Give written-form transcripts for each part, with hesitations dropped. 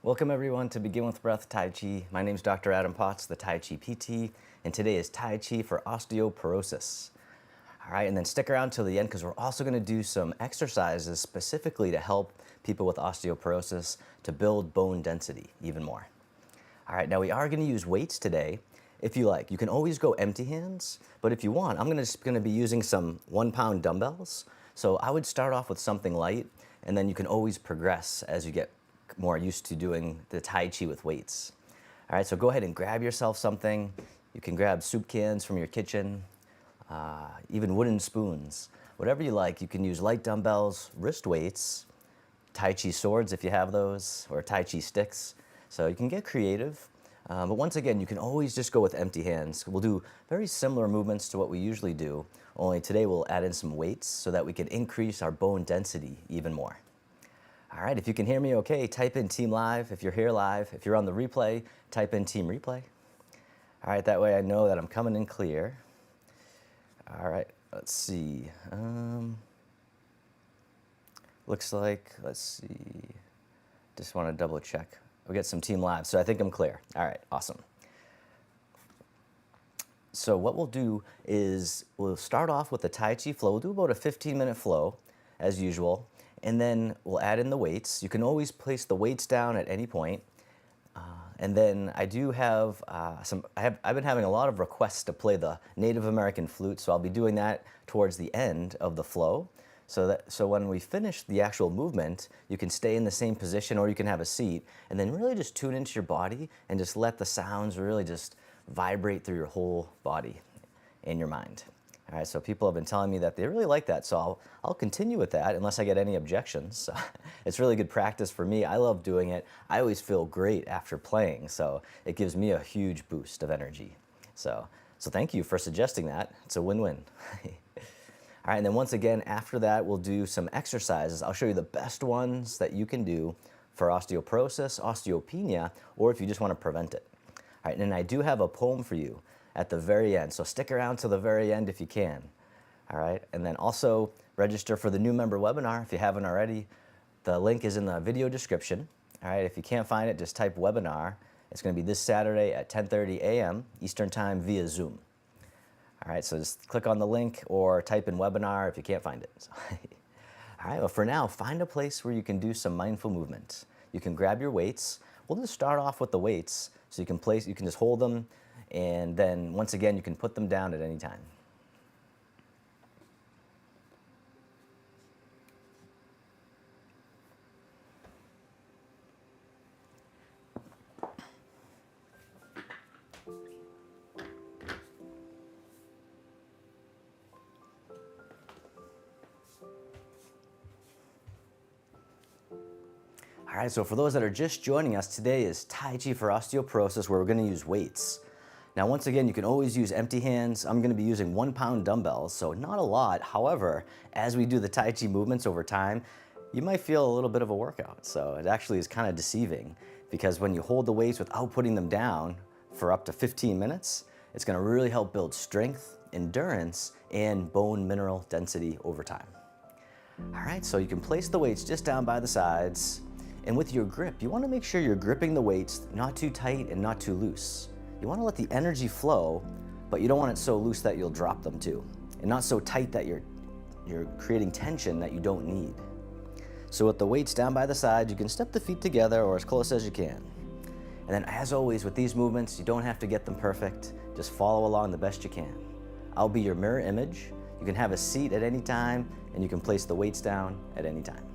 Welcome everyone to Begin With Breath Tai Chi. My name is Dr. Adam Potts, the Tai Chi PT, and today is Tai Chi for osteoporosis. All right, and then stick around till the end because we're also going to do some exercises specifically to help people with osteoporosis to build bone density even more. All right, now we are going to use weights today. If you like, you can always go empty hands, but if you want, I'm just going to be using some 1-pound dumbbells. So I would start off with something light, and then you can always progress as you get more used to doing the Tai Chi with weights. All right, so go ahead and grab yourself something. You can grab soup cans from your kitchen, even wooden spoons. Whatever you like, you can use light dumbbells, wrist weights, Tai Chi swords if you have those, or Tai Chi sticks. So you can get creative. But once again, you can always just go with empty hands. We'll do very similar movements to what we usually do, only today we'll add in some weights so that we can increase our bone density even more. All right, if you can hear me okay, type in Team Live. If you're here live, if you're on the replay, type in Team Replay. All right, that way I know that I'm coming in clear. All right, let's see. Looks like, let's see. Just want to double check. We'll get some Team Live, so I think I'm clear. All right, awesome. So what we'll do is we'll start off with the Tai Chi flow. We'll do about a 15-minute flow, as usual. And then we'll add in the weights. You can always place the weights down at any point. And then I do have I've been having a lot of requests to play the Native American flute, so I'll be doing that towards the end of the flow. So when we finish the actual movement, you can stay in the same position or you can have a seat, and then really just tune into your body and just let the sounds really just vibrate through your whole body and your mind. All right, so people have been telling me that they really like that, so I'll continue with that unless I get any objections. It's really good practice for me. I love doing it. I always feel great after playing, so it gives me a huge boost of energy. So thank you for suggesting that. It's a win-win. All right, and then once again, after that, we'll do some exercises. I'll show you the best ones that you can do for osteoporosis, osteopenia, or if you just want to prevent it. All right, and I do have a poem for you at the very end, so stick around till the very end if you can. All right, and then also register for the new member webinar if you haven't already. The link is in the video description. All right, if you can't find it, just type webinar. It's going to be this Saturday at 10:30 a.m. Eastern Time via Zoom. All right, so just click on the link or type in webinar if you can't find it. All right, well for now, find a place where you can do some mindful movement. You can grab your weights. We'll just start off with the weights, so you can just hold them, and then once again, you can put them down at any time. All right, so for those that are just joining us, today is Tai Chi for osteoporosis, where we're going to use weights. Now, once again, you can always use empty hands. I'm going to be using 1-pound dumbbells, so not a lot. However, as we do the Tai Chi movements over time, you might feel a little bit of a workout. So it actually is kind of deceiving because when you hold the weights without putting them down for up to 15 minutes, it's going to really help build strength, endurance, and bone mineral density over time. All right, so you can place the weights just down by the sides. And with your grip, you want to make sure you're gripping the weights not too tight and not too loose. You want to let the energy flow, but you don't want it so loose that you'll drop them too, and not so tight that you're creating tension that you don't need. So with the weights down by the sides, you can step the feet together or as close as you can. And then as always with these movements, you don't have to get them perfect. Just follow along the best you can. I'll be your mirror image. You can have a seat at any time, and you can place the weights down at any time.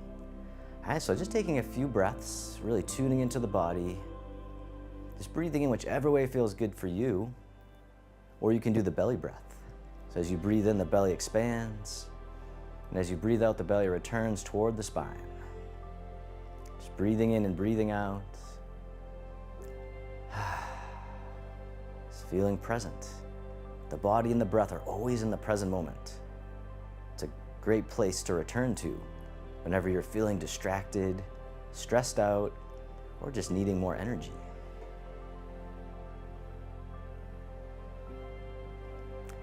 All right, so just taking a few breaths, really tuning into the body, just breathing in whichever way feels good for you, or you can do the belly breath. So as you breathe in, the belly expands, and as you breathe out, the belly returns toward the spine. Just breathing in and breathing out. Just feeling present. The body and the breath are always in the present moment. It's a great place to return to whenever you're feeling distracted, stressed out, or just needing more energy.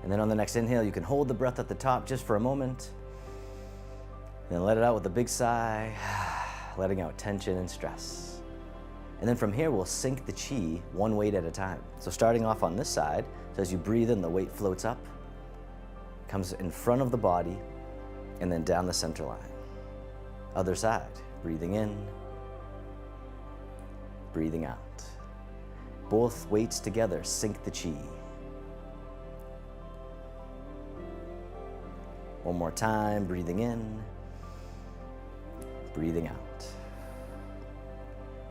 And then on the next inhale, you can hold the breath at the top just for a moment, and then let it out with a big sigh, letting out tension and stress. And then from here, we'll sink the chi one weight at a time. So starting off on this side, so as you breathe in, the weight floats up, comes in front of the body, and then down the center line. Other side, breathing in, breathing out. Both weights together sink the chi. One more time, breathing in, breathing out.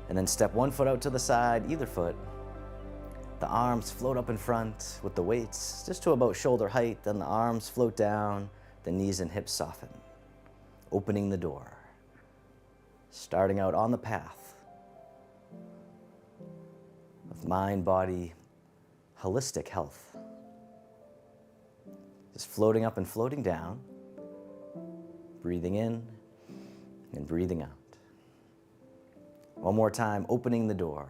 And then step one foot out to the side, either foot. The arms float up in front with the weights just to about shoulder height, then the arms float down, the knees and hips soften. Opening the door. Starting out on the path of mind, body, holistic health. Just floating up and floating down, breathing in and breathing out. One more time, opening the door.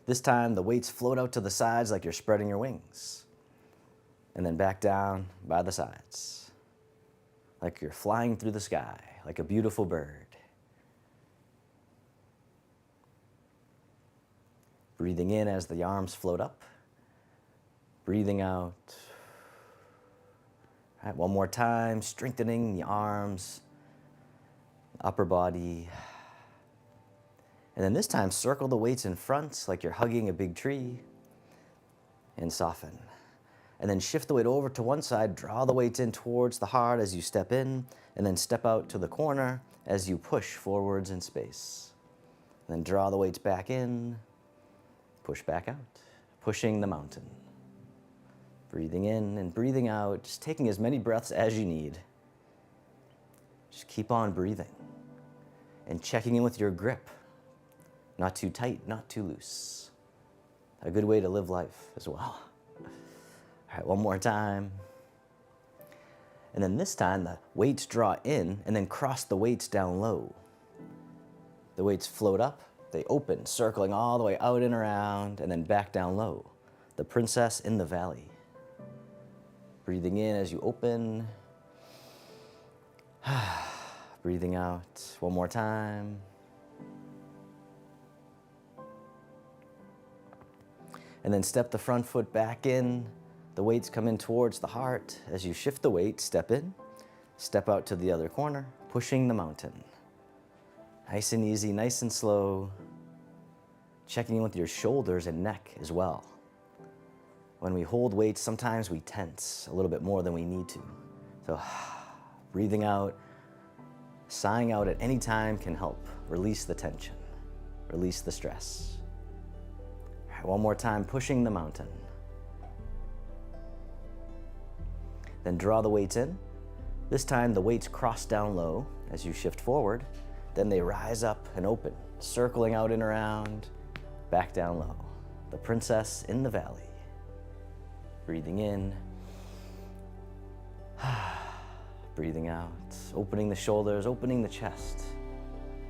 This time, the weights float out to the sides like you're spreading your wings. And then back down by the sides, like you're flying through the sky, like a beautiful bird. Breathing in as the arms float up. Breathing out. All right, one more time, strengthening the arms, upper body. And then this time, circle the weights in front like you're hugging a big tree and soften. And then shift the weight over to one side, draw the weights in towards the heart as you step in, and then step out to the corner as you push forwards in space. And then draw the weights back in, push back out, pushing the mountain. Breathing in and breathing out, just taking as many breaths as you need. Just keep on breathing and checking in with your grip. Not too tight, not too loose. A good way to live life as well. All right, one more time. And then this time, the weights draw in and then cross the weights down low. The weights float up, they open, circling all the way out and around, and then back down low. The princess in the valley. Breathing in as you open. Breathing out one more time. And then step the front foot back in. The weights come in towards the heart. As you shift the weight, step in, step out to the other corner, pushing the mountain. Nice and easy, nice and slow. Checking in with your shoulders and neck as well. When we hold weights, sometimes we tense a little bit more than we need to. So breathing out, sighing out at any time can help release the tension, release the stress. One more time, pushing the mountain. Then draw the weights in. This time the weights cross down low as you shift forward. Then they rise up and open, circling out and around, back down low. The princess in the valley. Breathing in. Breathing out. Opening the shoulders, opening the chest,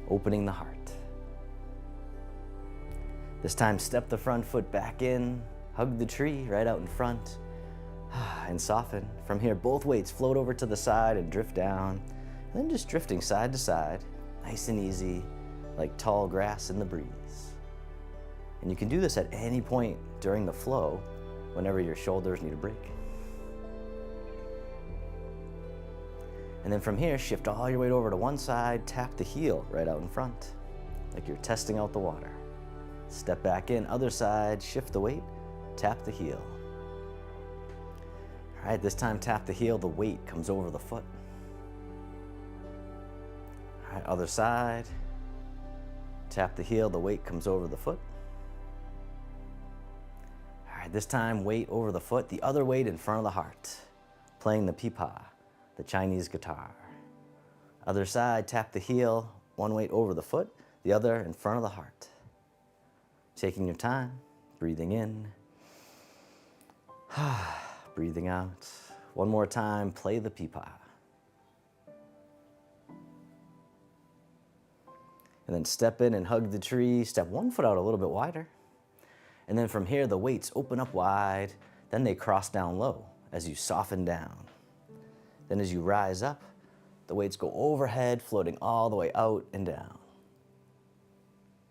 opening the heart. This time, step the front foot back in, hug the tree right out in front, and soften. From here, both weights float over to the side and drift down, and then just drifting side to side, nice and easy, like tall grass in the breeze. And you can do this at any point during the flow, whenever your shoulders need a break. And then from here, shift all your weight over to one side, tap the heel right out in front, like you're testing out the water. Step back in, other side, shift the weight, tap the heel. All right, this time tap the heel, the weight comes over the foot. All right, other side, tap the heel, the weight comes over the foot. All right, this time weight over the foot, the other weight in front of the heart, playing the pipa, the Chinese guitar. Other side, tap the heel, one weight over the foot, the other in front of the heart. Taking your time, breathing in, breathing out. One more time, play the pipa. And then step in and hug the tree, step one foot out a little bit wider. And then from here, the weights open up wide, then they cross down low as you soften down. Then as you rise up, the weights go overhead, floating all the way out and down.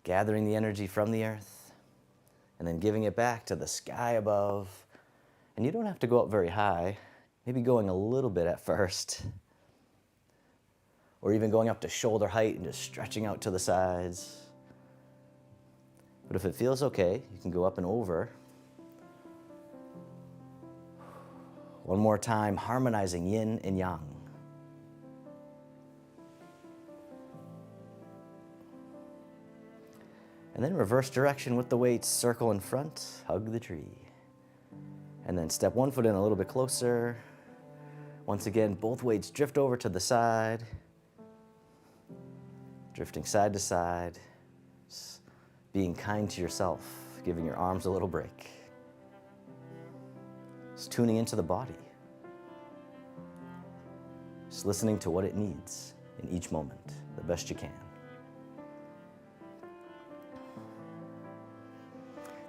Gathering the energy from the earth and then giving it back to the sky above. And you don't have to go up very high, maybe going a little bit at first, or even going up to shoulder height and just stretching out to the sides. But if it feels okay, you can go up and over. One more time, harmonizing yin and yang. And then reverse direction with the weights, circle in front, hug the tree. And then step one foot in a little bit closer. Once again, both weights drift over to the side, drifting side to side, being kind to yourself, giving your arms a little break. Just tuning into the body. Just listening to what it needs in each moment, the best you can.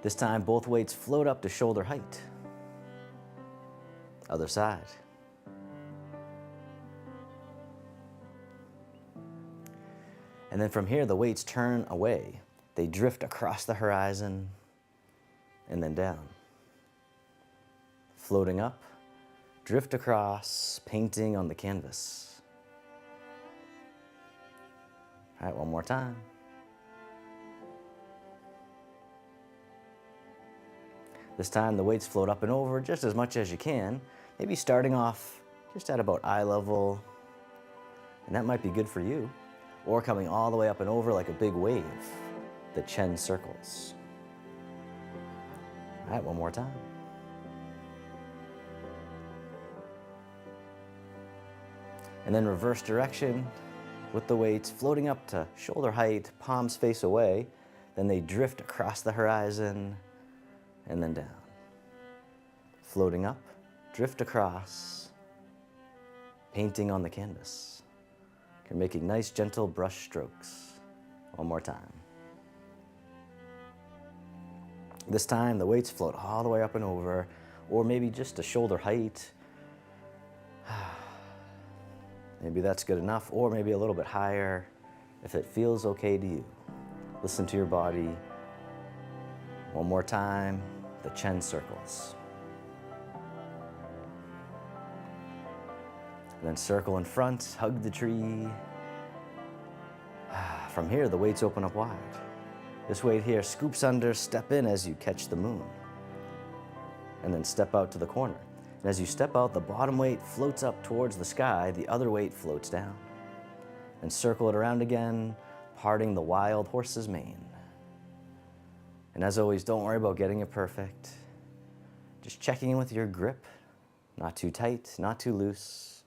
This time, both weights float up to shoulder height. Other side. And then from here, the weights turn away. They drift across the horizon and then down. Floating up, drift across, painting on the canvas. All right, one more time. This time the weights float up and over just as much as you can, maybe starting off just at about eye level, and that might be good for you, or coming all the way up and over like a big wave, the Chen circles. All right, one more time. And then reverse direction with the weights floating up to shoulder height, palms face away, then they drift across the horizon, and then down. Floating up, drift across, painting on the canvas. You're making nice, gentle brush strokes. One more time. This time, the weights float all the way up and over, or maybe just to shoulder height. Maybe that's good enough, or maybe a little bit higher, if it feels okay to you. Listen to your body. One more time. The Chen circles. And then circle in front, hug the tree. From here, the weights open up wide. This weight here scoops under, step in as you catch the moon. And then step out to the corner. And as you step out, the bottom weight floats up towards the sky, the other weight floats down. And circle it around again, parting the wild horse's mane. And as always, don't worry about getting it perfect. Just checking in with your grip. Not too tight, not too loose.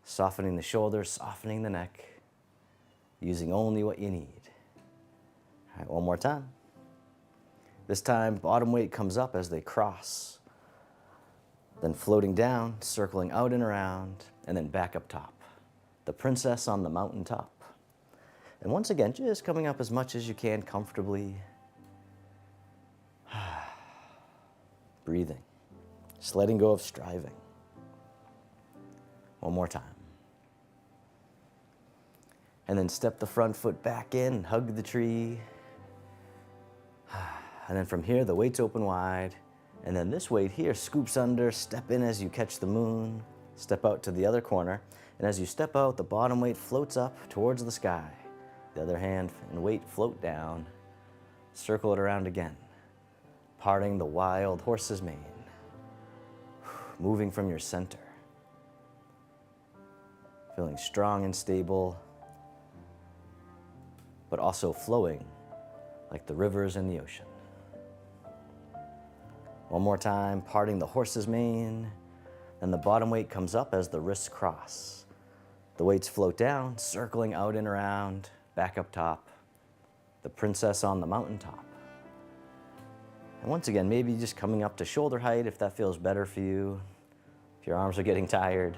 Softening the shoulders, softening the neck. Using only what you need. All right, one more time. This time, bottom weight comes up as they cross. Then floating down, circling out and around, and then back up top. The princess on the mountaintop. And once again, just coming up as much as you can comfortably. Breathing, just letting go of striving. One more time. And then step the front foot back in, hug the tree. And then from here, the weights open wide. And then this weight here scoops under, step in as you catch the moon, step out to the other corner. And as you step out, the bottom weight floats up towards the sky. The other hand and weight float down, circle it around again. Parting the wild horse's mane, moving from your center, feeling strong and stable, but also flowing like the rivers in the ocean. One more time, parting the horse's mane, then the bottom weight comes up as the wrists cross. The weights float down, circling out and around, back up top, the princess on the mountaintop. And once again, maybe just coming up to shoulder height if that feels better for you, if your arms are getting tired.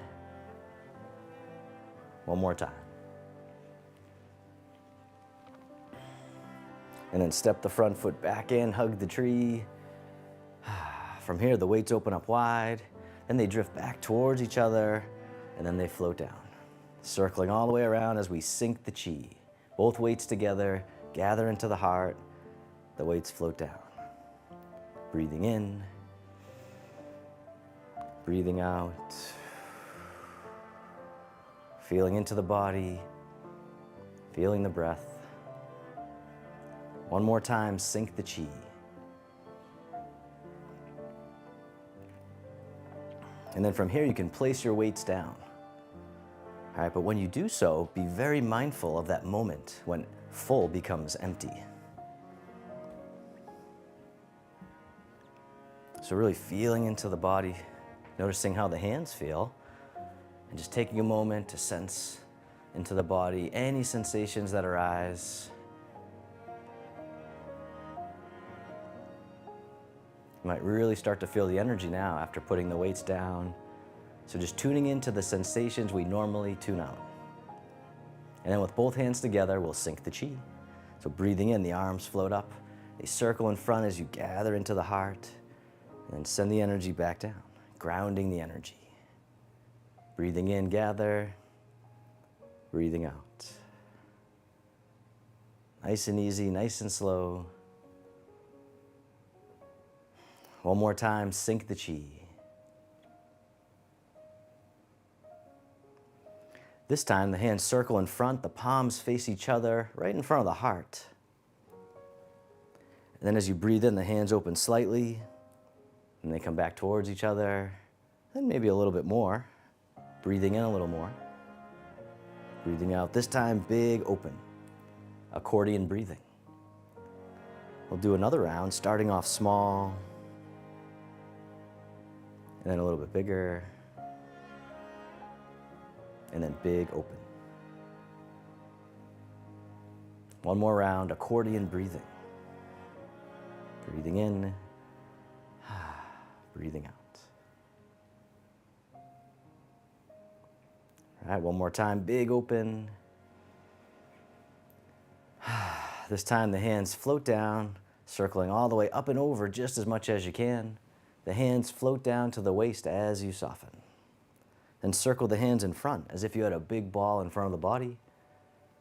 One more time. And then step the front foot back in, hug the tree. From here, the weights open up wide, then they drift back towards each other, and then they float down. circling all the way around as we sink the chi. Both weights together, gather into the heart, the weights float down. Breathing in, breathing out, feeling into the body, feeling the breath. One more time, sink the chi. And then from here, you can place your weights down. All right, but when you do so, be very mindful of that moment when full becomes empty. So really feeling into the body, noticing how the hands feel, and just taking a moment to sense into the body any sensations that arise. You might really start to feel the energy now after putting the weights down. So just tuning into the sensations we normally tune out. And then with both hands together, we'll sink the chi. So breathing in, the arms float up. They circle in front as you gather into the heart. And then send the energy back down, grounding the energy. Breathing in, gather. Breathing out. Nice and easy, nice and slow. One more time, sink the chi. This time, the hands circle in front, the palms face each other, right in front of the heart. And then as you breathe in, the hands open slightly, and they come back towards each other, then maybe a little bit more. Breathing in a little more. Breathing out, this time big open, accordion breathing. We'll do another round, starting off small, and then a little bit bigger, and then big open. One more round, accordion breathing. Breathing in, breathing out. All right, one more time, big open. This time the hands float down, circling all the way up and over just as much as you can. The hands float down to the waist as you soften. Then circle the hands in front as if you had a big ball in front of the body.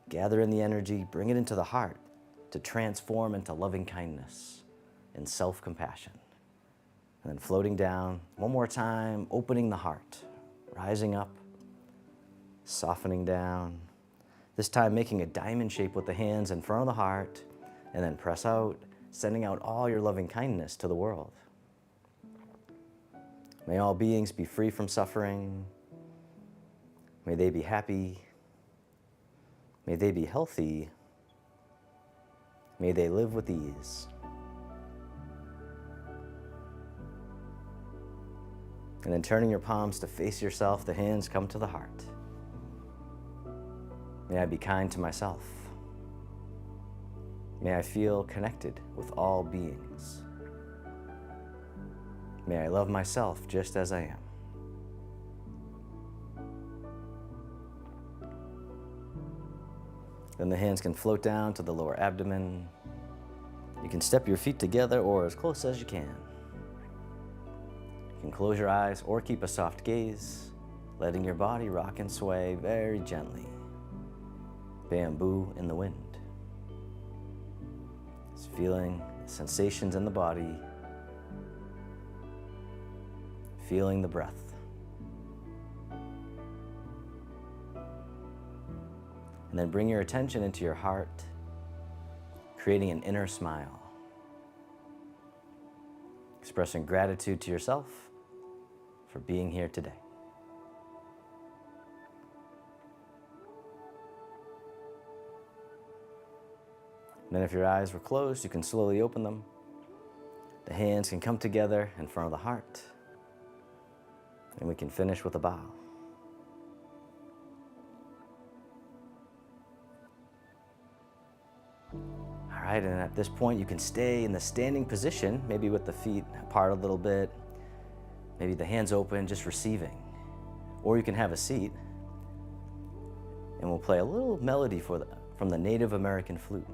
Gather in the energy, bring it into the heart to transform into loving kindness and self-compassion. And then floating down, one more time, opening the heart, rising up, softening down. This time making a diamond shape with the hands in front of the heart, and then press out, sending out all your loving kindness to the world. May all beings be free from suffering. May they be happy. May they be healthy. May they live with ease. And then turning your palms to face yourself, the hands come to the heart. May I be kind to myself. May I feel connected with all beings. May I love myself just as I am. Then the hands can float down to the lower abdomen. You can step your feet together or as close as you can. You can close your eyes or keep a soft gaze, letting your body rock and sway very gently. Bamboo in the wind. Just feeling sensations in the body, feeling the breath. And then bring your attention into your heart, creating an inner smile. Expressing gratitude to yourself for being here today. And then if your eyes were closed, you can slowly open them. The hands can come together in front of the heart. And we can finish with a bow. All right, and at this point you can stay in the standing position, maybe with the feet apart a little bit, maybe the hands open, just receiving. Or you can have a seat, and we'll play a little melody from the Native American flute.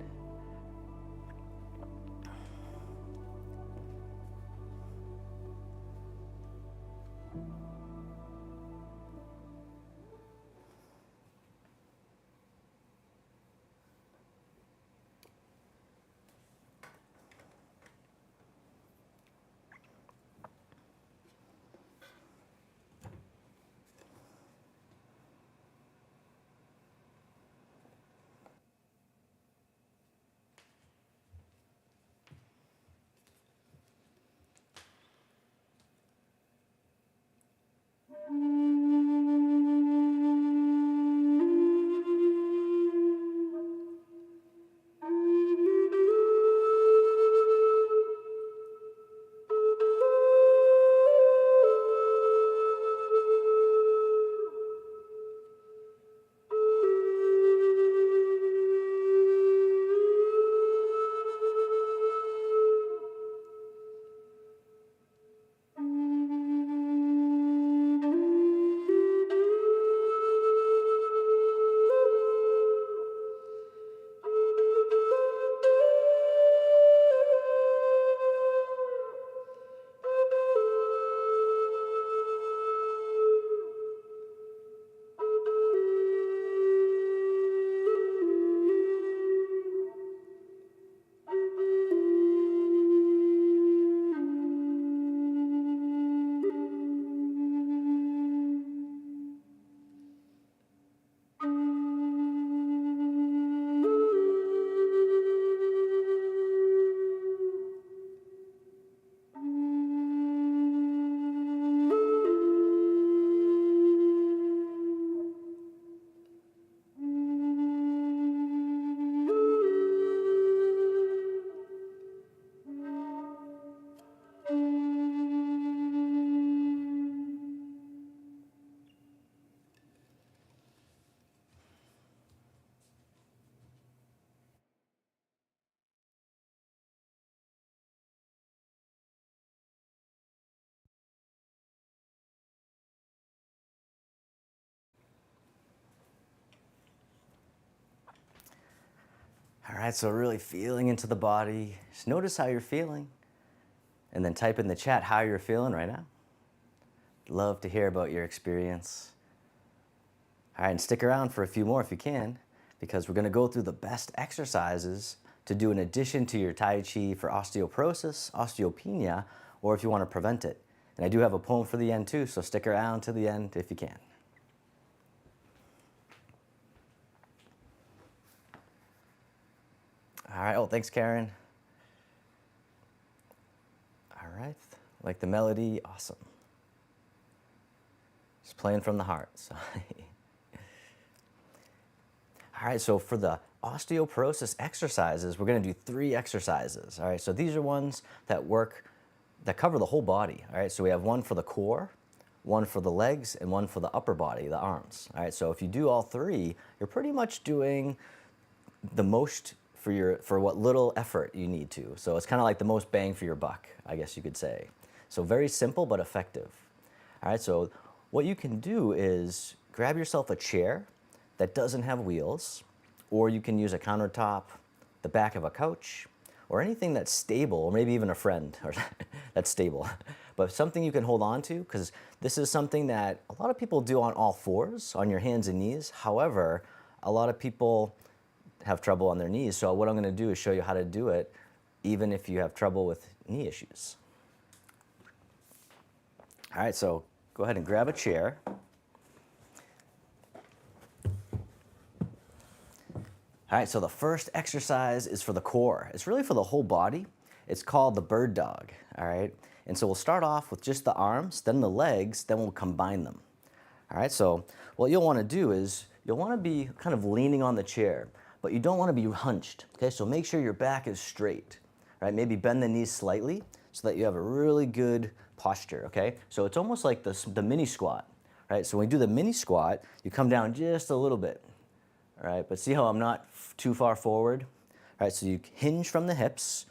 All right, so really feeling into the body. Just notice how you're feeling. And then type in the chat how you're feeling right now. Love to hear about your experience. All right, and stick around for a few more if you can, because we're gonna go through the best exercises to do in addition to your Tai Chi for osteoporosis, osteopenia, or if you wanna prevent it. And I do have a poem for the end too, so stick around to the end if you can. All right, oh, thanks, Karen. All right, like the melody, awesome. Just playing from the heart. So. All right, so for the osteoporosis exercises, we're gonna do 3 exercises. All right, so these are ones that cover the whole body. All right, so we have one for the core, one for the legs, and one for the upper body, the arms. All right, so if you do all 3, you're pretty much doing the most for what little effort you need to. So it's kind of like the most bang for your buck, I guess you could say. So very simple but effective. All right, so what you can do is grab yourself a chair that doesn't have wheels, or you can use a countertop, the back of a couch, or anything that's stable, or maybe even a friend that's stable. But something you can hold on to, because this is something that a lot of people do on all fours, on your hands and knees. However, a lot of people have trouble on their knees. So what I'm gonna do is show you how to do it, even if you have trouble with knee issues. All right, so go ahead and grab a chair. All right, so the first exercise is for the core. It's really for the whole body. It's called the bird dog, all right? And so we'll start off with just the arms, then the legs, then we'll combine them. All right, so what you'll wanna do is you'll wanna be kind of leaning on the chair, but you don't wanna be hunched, okay? So make sure your back is straight, right? Maybe bend the knees slightly so that you have a really good posture, okay? So it's almost like the mini squat, right? So when you do the mini squat, you come down just a little bit, all right? But see how I'm not too far forward? All right, so you hinge from the hips,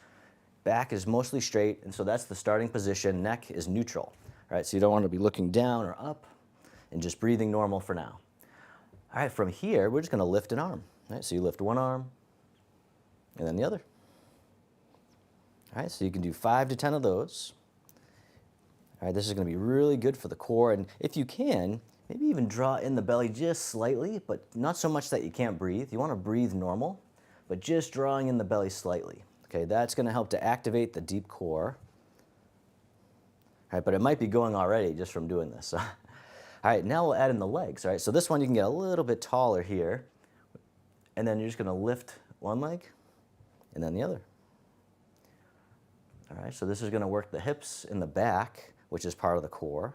back is mostly straight, and so that's the starting position, neck is neutral, all right? So you don't wanna be looking down or up, and just breathing normal for now. All right, from here, we're just gonna lift an arm, right? So you lift one arm, and then the other. All right, so you can do 5 to 10 of those. All right, this is gonna be really good for the core, and if you can, maybe even draw in the belly just slightly, but not so much that you can't breathe. You wanna breathe normal, but just drawing in the belly slightly. Okay, that's gonna help to activate the deep core. All right, but it might be going already just from doing this. All right, now we'll add in the legs. All right, so this one you can get a little bit taller here, and then you're just gonna lift one leg, and then the other. All right, so this is gonna work the hips and the back, which is part of the core.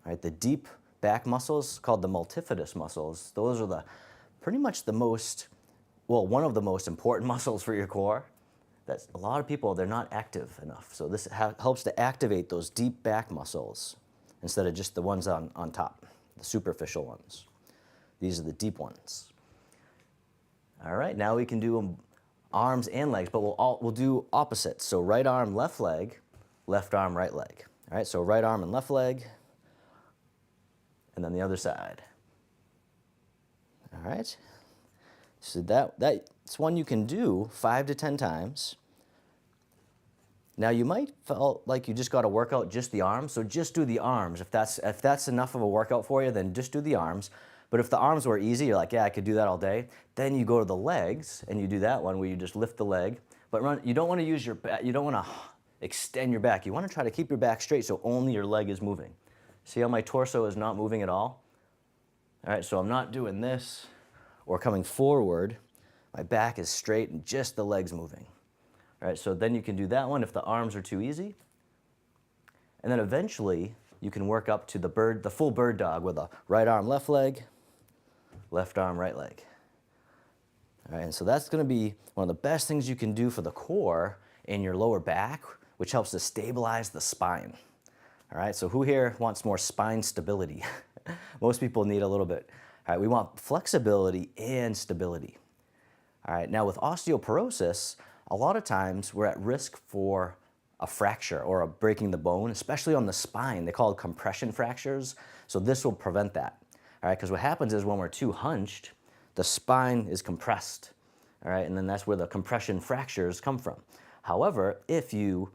All right, the deep back muscles, called the multifidus muscles, those are pretty much one of the most important muscles for your core. That's a lot of people, they're not active enough. So this helps to activate those deep back muscles instead of just the ones on top, the superficial ones. These are the deep ones. All right, now we can do arms and legs, but we'll do opposites. So right arm, left leg, left arm, right leg. All right, so right arm and left leg, and then the other side. All right, so that's one you can do 5 to 10 times. Now you might feel like you just got to work out just the arms, so just do the arms. If that's enough of a workout for you, then just do the arms. But if the arms were easy, you're like, yeah, I could do that all day, then you go to the legs and you do that one where you just lift the leg. But you don't want to use your back, you don't want to extend your back. You want to try to keep your back straight so only your leg is moving. See how my torso is not moving at all? All right, so I'm not doing this or coming forward. My back is straight and just the legs moving. All right, so then you can do that one if the arms are too easy. And then eventually you can work up to the full bird dog with a right arm, left leg, left arm, right leg. All right, and so that's gonna be one of the best things you can do for the core and your lower back, which helps to stabilize the spine. All right, so who here wants more spine stability? Most people need a little bit. All right, we want flexibility and stability. All right, now with osteoporosis, a lot of times we're at risk for a fracture or a breaking the bone, especially on the spine. They call it compression fractures. So this will prevent that. All right, because what happens is when we're too hunched, the spine is compressed. all right? And then that's where the compression fractures come from. However, if you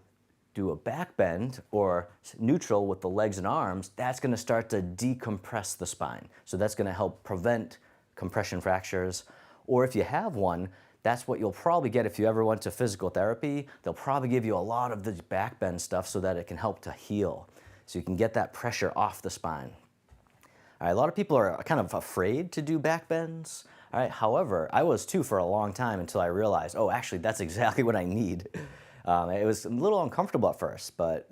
do a back bend or neutral with the legs and arms, that's gonna start to decompress the spine. So that's gonna help prevent compression fractures. Or if you have one, that's what you'll probably get if you ever went to physical therapy. They'll probably give you a lot of the back bend stuff so that it can help to heal. So you can get that pressure off the spine. All right, a lot of people are kind of afraid to do back bends. All right, however, I was too for a long time until I realized, oh, actually, that's exactly what I need. It was a little uncomfortable at first, but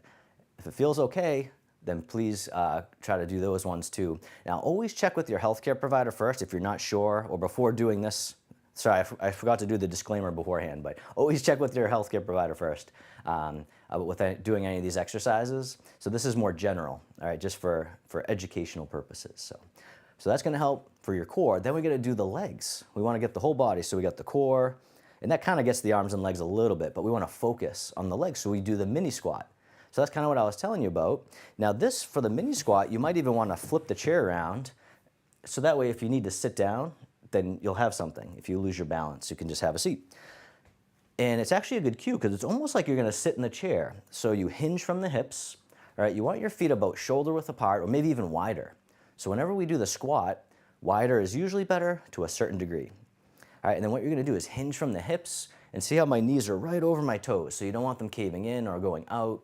if it feels okay, then please try to do those ones too. Now, always check with your healthcare provider first if you're not sure, or before doing this. Sorry, I forgot to do the disclaimer beforehand, but always check with your healthcare provider first with doing any of these exercises. So this is more general, all right, just for educational purposes. So that's gonna help for your core. Then we gotta do the legs. We wanna get the whole body, so we got the core, and that kind of gets the arms and legs a little bit, but we want to focus on the legs, so we do the mini squat. So that's kind of what I was telling you about. Now this, for the mini squat, you might even want to flip the chair around, so that way if you need to sit down, then you'll have something. If you lose your balance, you can just have a seat. And it's actually a good cue, because it's almost like you're going to sit in the chair. So you hinge from the hips, all right? You want your feet about shoulder width apart, or maybe even wider. So whenever we do the squat, wider is usually better to a certain degree. All right, and then what you're gonna do is hinge from the hips, and see how my knees are right over my toes, so you don't want them caving in or going out.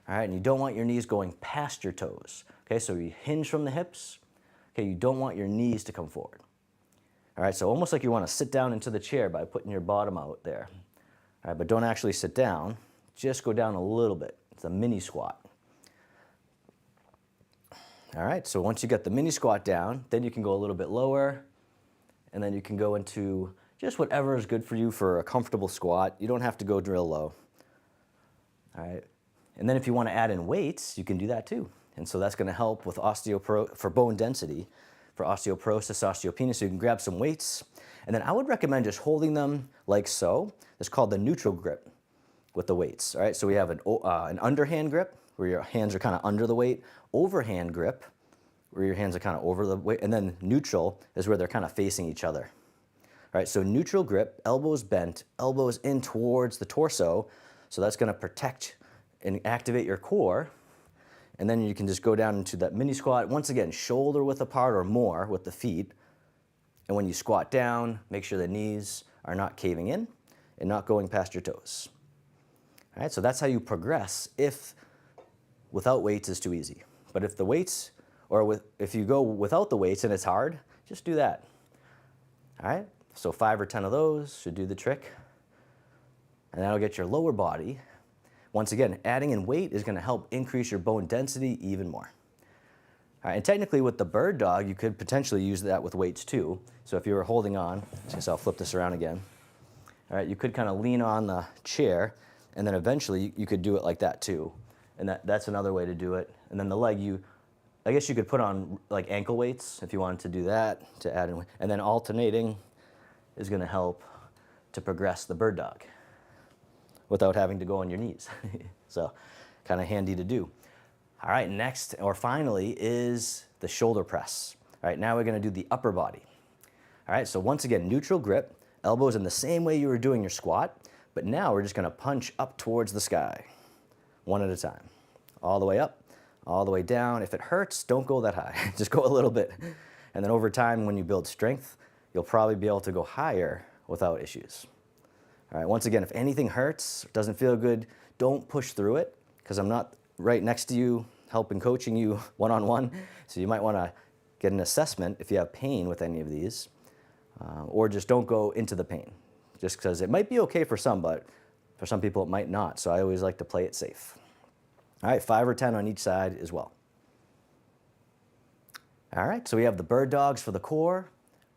All right, and you don't want your knees going past your toes. Okay, so you hinge from the hips. Okay, you don't want your knees to come forward. All right, so almost like you wanna sit down into the chair by putting your bottom out there. All right, but don't actually sit down, just go down a little bit. It's a mini squat. All right, so once you get the mini squat down, then you can go a little bit lower, and then you can go into just whatever is good for you for a comfortable squat. You don't have to go real low. All right. And then if you want to add in weights, you can do that too. And so that's going to help with for bone density, for osteoporosis, osteopenia. So you can grab some weights. And then I would recommend just holding them like so. It's called the neutral grip with the weights. All right. So we have an underhand grip where your hands are kind of under the weight, overhand grip where your hands are kind of over the weight, and then neutral is where they're kind of facing each other. All right, so neutral grip, elbows bent, elbows in towards the torso, so that's gonna protect and activate your core, and then you can just go down into that mini squat, once again, shoulder width apart or more with the feet, and when you squat down, make sure the knees are not caving in and not going past your toes. All right, so that's how you progress if without weights is too easy. But if the weights, or if you go without the weights and it's hard, just do that. All right, so 5 or 10 of those should do the trick. And that'll get your lower body. Once again, adding in weight is gonna help increase your bone density even more. All right, and technically with the bird dog, you could potentially use that with weights too. So if you were holding on, so I'll flip this around again. All right, you could kind of lean on the chair, and then eventually you could do it like that too. And that's another way to do it. And then the leg, I guess you could put on like ankle weights if you wanted to do that, to add in, and then alternating is gonna help to progress the bird dog without having to go on your knees. So kind of handy to do. All right, next, or finally, is the shoulder press. All right, now we're gonna do the upper body. All right, so once again, neutral grip, elbows in the same way you were doing your squat, but now we're just gonna punch up towards the sky, one at a time. All the way up, all the way down. If it hurts, don't go that high, just go a little bit. And then over time, when you build strength, you'll probably be able to go higher without issues. All right, once again, if anything hurts, doesn't feel good, don't push through it, because I'm not right next to you, helping, coaching you one-on-one. So you might wanna get an assessment if you have pain with any of these, or just don't go into the pain, just because it might be okay for some, but for some people it might not. So I always like to play it safe. All right, 5 or 10 on each side as well. All right, so we have the bird dogs for the core,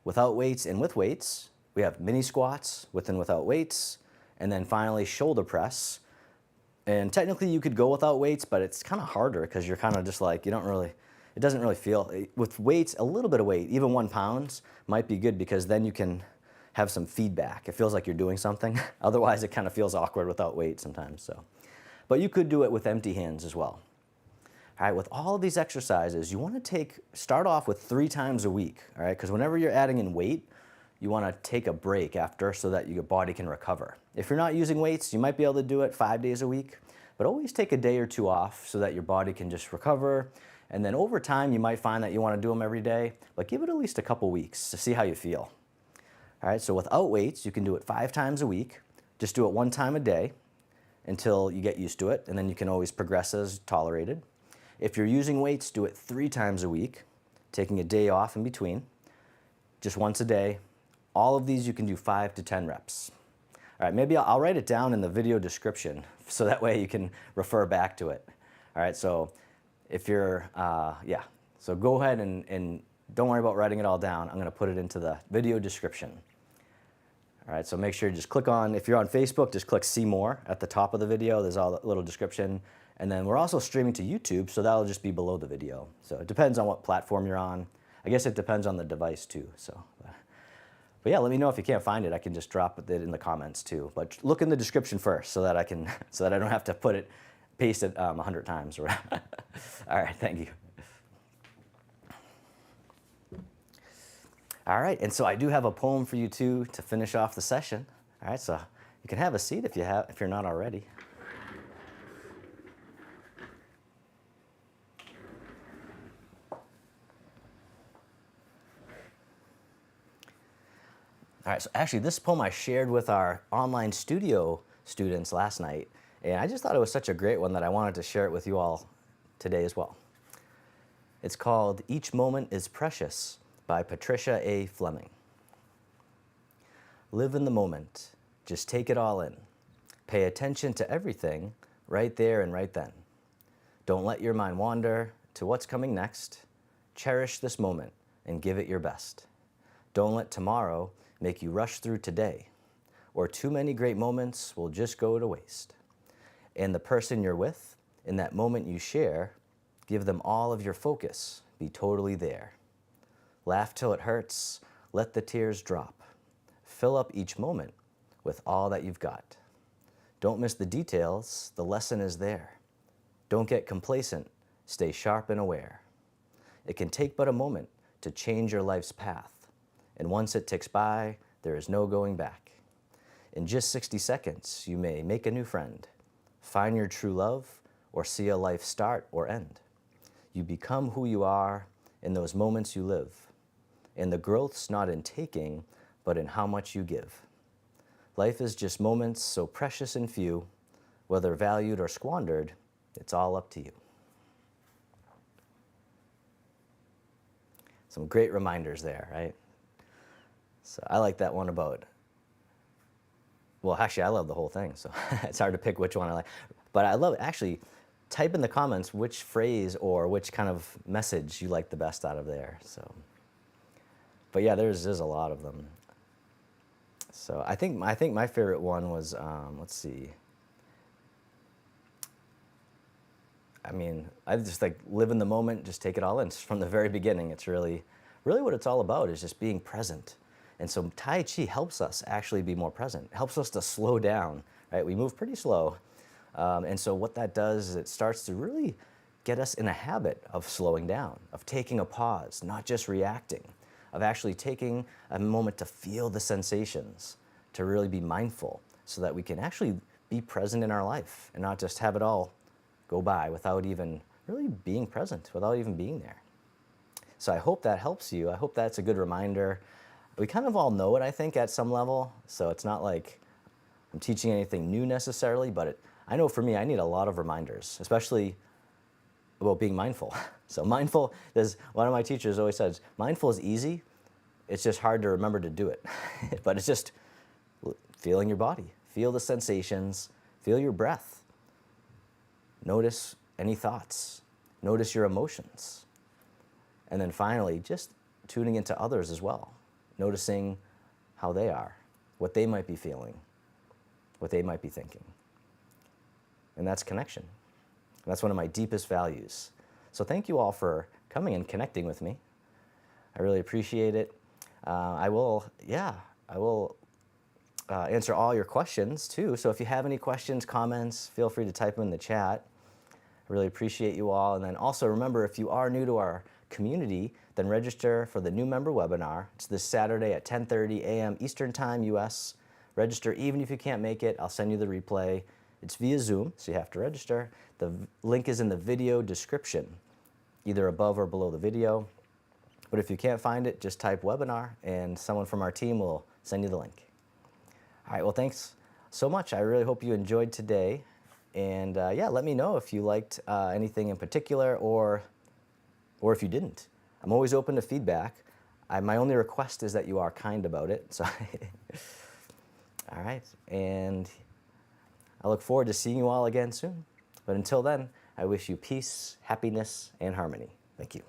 without weights and with weights. We have mini squats with and without weights, and then finally shoulder press. And technically you could go without weights, but it's kind of harder because you're kind of just like, it doesn't really feel, with weights, a little bit of weight, even 1 pound might be good, because then you can have some feedback. It feels like you're doing something. Otherwise it kind of feels awkward without weight sometimes, so. But you could do it with empty hands as well. All right, with all of these exercises, you want to start off with 3 times a week, all right? Because whenever you're adding in weight, you want to take a break after so that your body can recover. If you're not using weights, you might be able to do it 5 days a week, but always take a day or two off so that your body can just recover. And then over time, you might find that you want to do them every day, but give it at least a couple weeks to see how you feel. All right, so without weights, you can do it 5 times a week. Just do it 1 time a day until you get used to it, and then you can always progress as tolerated. If you're using weights, do it 3 times a week, taking a day off in between, just once a day. All of these you can do 5 to 10 reps. All right, maybe I'll write it down in the video description so that way you can refer back to it. All right, so if you're, so go ahead and don't worry about writing it all down. I'm gonna put it into the video description. All right, so make sure you just click on, if you're on Facebook, just click see more at the top of the video. There's all the little description. And then we're also streaming to YouTube, so that'll just be below the video. So it depends on what platform you're on. I guess it depends on the device too, so. But yeah, let me know if you can't find it. I can just drop it in the comments too. But look in the description first so that I can, so that I don't have to paste it 100 times. All right, thank you. All right, and so I do have a poem for you too to finish off the session. All right, so you can have a seat if you're not already. All right, so actually this poem I shared with our online studio students last night, and I just thought it was such a great one that I wanted to share it with you all today as well. It's called Each Moment is Precious by Patricia A. Fleming. Live in the moment, just take it all in. Pay attention to everything right there and right then. Don't let your mind wander to what's coming next. Cherish this moment and give it your best. Don't let tomorrow make you rush through today, or too many great moments will just go to waste. And the person you're with, in that moment you share, give them all of your focus, be totally there. Laugh till it hurts, let the tears drop. Fill up each moment with all that you've got. Don't miss the details, the lesson is there. Don't get complacent, stay sharp and aware. It can take but a moment to change your life's path. And once it ticks by, there is no going back. In just 60 seconds, you may make a new friend, find your true love, or see a life start or end. You become who you are in those moments you live. And the growth's not in taking, but in how much you give. Life is just moments so precious and few, whether valued or squandered, it's all up to you. Some great reminders there, right? So I like that one about, well, actually, I love the whole thing, so it's hard to pick which one I like. But I love, actually, type in the comments which phrase or which kind of message you like the best out of there. So, but yeah, there's a lot of them. So I think my favorite one was, let's see. I mean, I just like live in the moment, just take it all in. From the very beginning, it's really what it's all about is just being present. And so Tai Chi helps us actually be more present, helps us to slow down, right? We move pretty slow. And so what that does is it starts to really get us in a habit of slowing down, of taking a pause, not just reacting, of actually taking a moment to feel the sensations, to really be mindful so that we can actually be present in our life and not just have it all go by without even really being present, without even being there. So I hope that helps you. I hope that's a good reminder. We kind of all know it, I think, at some level, so it's not like I'm teaching anything new necessarily, but I know for me, I need a lot of reminders, especially about being mindful. So mindful, one of my teachers always says, mindful is easy, it's just hard to remember to do it. But it's just feeling your body, feel the sensations, feel your breath. Notice any thoughts, notice your emotions. And then finally, just tuning into others as well. Noticing how they are, what they might be feeling, what they might be thinking. And that's connection. That's one of my deepest values. So thank you all for coming and connecting with me. I really appreciate it. I will answer all your questions too. So if you have any questions, comments, feel free to type them in the chat. I really appreciate you all. And then also remember, if you are new to our community, then register for the new member webinar. It's this Saturday at 10:30 a.m. Eastern Time, US. Register even if you can't make it. I'll send you the replay. It's via Zoom, so you have to register. The link is in the video description, either above or below the video. But if you can't find it, just type webinar and someone from our team will send you the link. All right, well, thanks so much. I really hope you enjoyed today. And yeah, let me know if you liked anything in particular or if you didn't. I'm always open to feedback. My only request is that you are kind about it. So all right, and I look forward to seeing you all again soon. But until then, I wish you peace, happiness, and harmony. Thank you.